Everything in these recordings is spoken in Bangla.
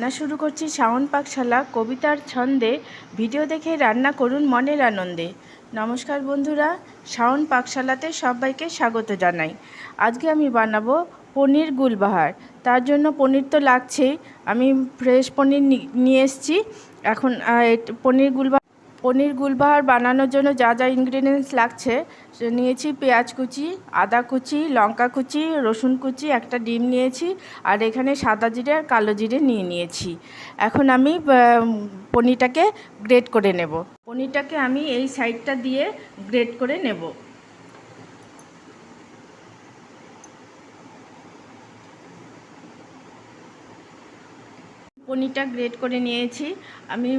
রান্না শুরু করছি শাওন পাকশালা কবিতার ছন্দে। ভিডিও দেখে রান্না করুন মনের আনন্দে। নমস্কার বন্ধুরা, শাওন পাকশালাতে সবাইকে স্বাগত জানাই। আজকে আমি বানাবো পনির গুলবাহার। তার জন্য পনির তো লাগছেই। আমি ফ্রেশ পনির নিয়ে এসেছি। এখন পনির গুলবাহার বানানোর জন্য যা যা ইনগ্রিডিয়েন্টস লাগছে নিয়েছি: পেঁয়াজ কুচি, আদা কুচি, লঙ্কা কুচি, রসুন কুচি, একটা ডিম নিয়েছি, আর এখানে সাদা জিরে আর কালো জিরে নিয়েছি। এখন আমি পনিরটাকে গ্রেট করে নেব। পনিরটাকে আমি এই সাইডটা দিয়ে গ্রেট করে নেব। পনিরটা গ্রেট করে নিয়েছি। আমি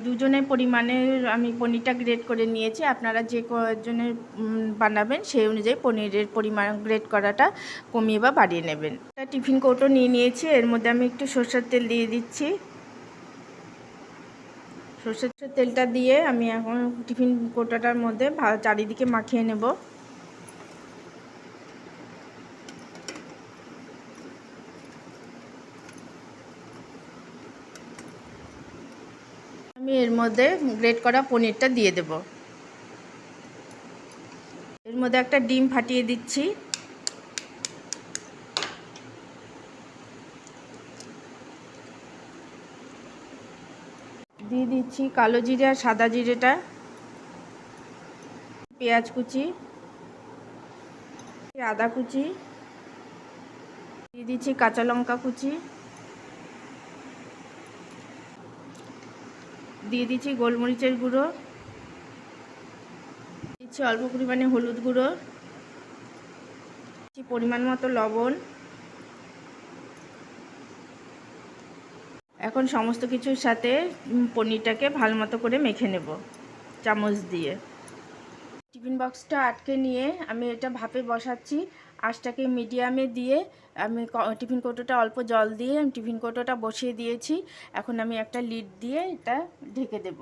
দুজনের পরিমাণে আমি পনিরটা গ্রেট করে নিয়েছি। আপনারা যে কজনের বানাবেন সেই অনুযায়ী পনিরের পরিমাণ গ্রেট করাটা কমিয়ে বা বাড়িয়ে নেবেন। একটা টিফিন কৌটো নিয়েছি, এর মধ্যে আমি একটু সরষের তেল দিয়ে দিচ্ছি। সরষের তেলটা দিয়ে আমি এখন টিফিন কৌটোটার মধ্যে চারিদিকে মাখিয়ে নেব। আমি এর মধ্যে গ্রেট করা পনিরটা দিয়ে দেব। এর মধ্যে একটা ডিম ফাটিয়ে দিচ্ছি। দিয়ে দিচ্ছি কালো জিরে আর সাদা জিরেটা, পেঁয়াজ কুচি, আদা কুচি, দিয়ে দিচ্ছি কাঁচা লঙ্কা কুচি, দিয়ে দিচ্ছি গোলমরিচের গুঁড়ো, দিচ্ছি অল্প পরিমাণে হলুদ গুঁড়ো, দিচ্ছি পরিমাণ মতো লবণ। এখন সমস্ত কিছুর সাথে পনিরটাকে ভালো মতো করে মেখে নেব চামচ দিয়ে। টিফিন বক্সটা আটকে নিয়ে আমি এটা ভাপে বসাচ্ছি। আঁচটাকে মিডিয়ামে দিয়ে আমি টিফিন কৌটোটা অল্প জল দিয়ে আমি টিফিন কৌটোটা বসিয়ে দিয়েছি। এখন আমি একটা লিড দিয়ে এটা ঢেকে দেব।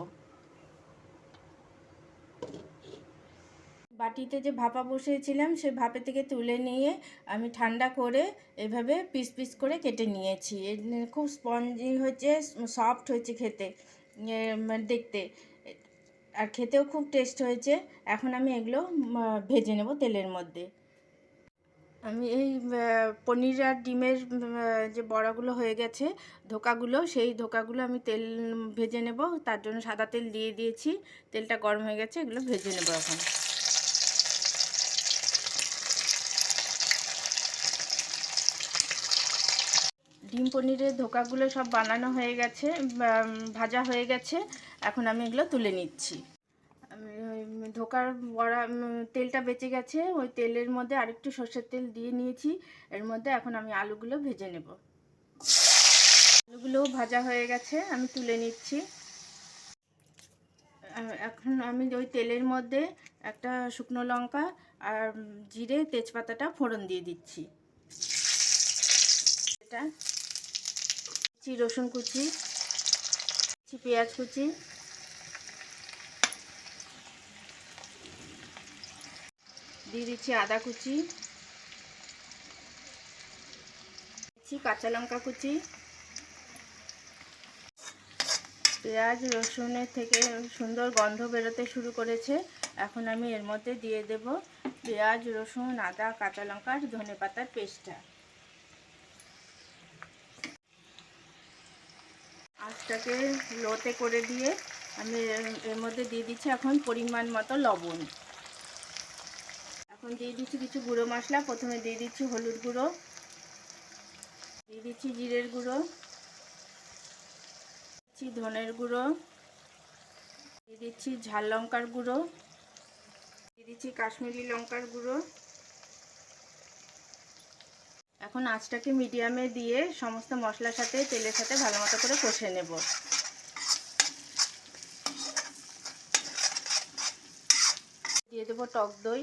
বাটিতে যে ভাপা বসিয়েছিলাম সে ভাপে থেকে তুলে নিয়ে আমি ঠান্ডা করে এভাবে পিস পিস করে কেটে নিয়েছি। খুব স্পঞ্জি হয়েছে, সফট হয়েছে খেতে, দেখতে, আর খেতেও খুব টেস্ট হয়েছে। এখন আমি এগুলো ভেজে নেব তেলের মধ্যে। আমি এই পনির আর ডিমের যে বড়াগুলো হয়ে গেছে, ধোকাগুলো, সেই ধোকাগুলো আমি তেল ভেজে নেব। তার জন্য সাদা তেল দিয়ে দিয়েছি। তেলটা গরম হয়ে গেছে, এগুলো ভেজে নেব এখন। ডিম পনিরের ধোকাগুলো সব বানানো হয়ে গেছে, ভাজা হয়ে গেছে। এখন আমি এগুলো তুলে নিচ্ছি। আমি ওই ধোকার বড়া তেলটা বেঁচে গেছে, ওই তেলের মধ্যে আরেকটু সর্ষের তেল দিয়ে নিয়েছি। এর মধ্যে এখন আমি আলুগুলো ভেজে নেব। আলুগুলোও ভাজা হয়ে গেছে, আমি তুলে নিচ্ছি। এখন আমি ওই তেলের মধ্যে একটা শুকনো লঙ্কা আর জিরে তেজপাতাটা ফোড়ন দিয়ে দিচ্ছি। এটা রসুন কুচি, পেঁয়াজ কুচি, দিয়ে দিচ্ছি আদা কুচি, কাঁচা লঙ্কা কুচি। পেঁয়াজ রসুনের থেকে সুন্দর গন্ধ বেরোতে শুরু করেছে। এখন আমি এর মধ্যে দিয়ে দেব পেঁয়াজ রসুন আদা কাঁচা লঙ্কা আর ধনেপাতার পেস্টটা। আঁচটাকে লোতে করে দিয়ে আমি এর মধ্যে দিয়ে দিচ্ছি এখন পরিমাণ মতো লবণ। এখন দিয়ে দিচ্ছি কিছু গুঁড়ো মশলা। প্রথমে দিয়ে দিচ্ছি হলুদ গুঁড়ো, দিয়ে দিচ্ছি জিরের গুঁড়ো, দিচ্ছি ধনের গুঁড়ো, দিয়ে দিচ্ছি ঝাল লঙ্কার গুঁড়ো, দিয়ে দিচ্ছি কাশ্মীরি লঙ্কার গুঁড়ো। এখন আঁচটাকে মিডিয়ামে দিয়ে সমস্ত মশলার সাথে তেলের সাথে ভালো মতো করে কষে নেব। দিয়ে দেবো টক দই।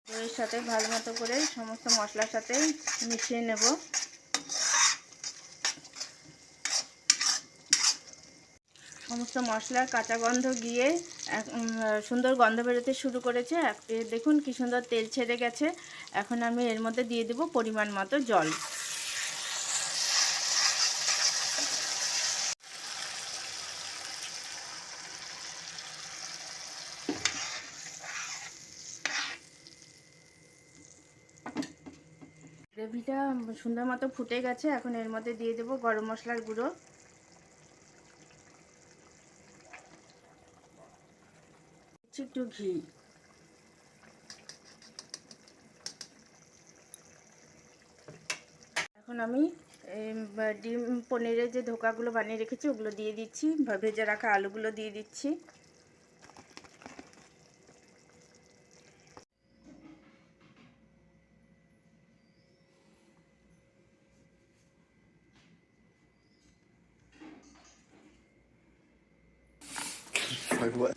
দইয়ের সাথে ভালো মতো করে সমস্ত মশলার সাথে মিশিয়ে নেব। সমস্ত মশলার কাঁচা গন্ধ গিয়ে সুন্দর গন্ধ বেরোতে শুরু করেছে। দেখুন কি সুন্দর তেল ছেড়ে গেছে। এখন আমি এর মধ্যে দিয়ে দেব পরিমাণ মতো জল। গ্রেভিটা সুন্দর মতো ফুটে গেছে। এখন এর মধ্যে দিয়ে দেবো গরম মশলার গুঁড়ো, একটু ঘি। এখন আমি ডিম পনিরের যে ধোকাগুলো বানিয়ে রেখেছি ওগুলো দিয়ে দিচ্ছি, ভেজে রাখা আলুগুলো দিয়ে দিচ্ছি। Like what?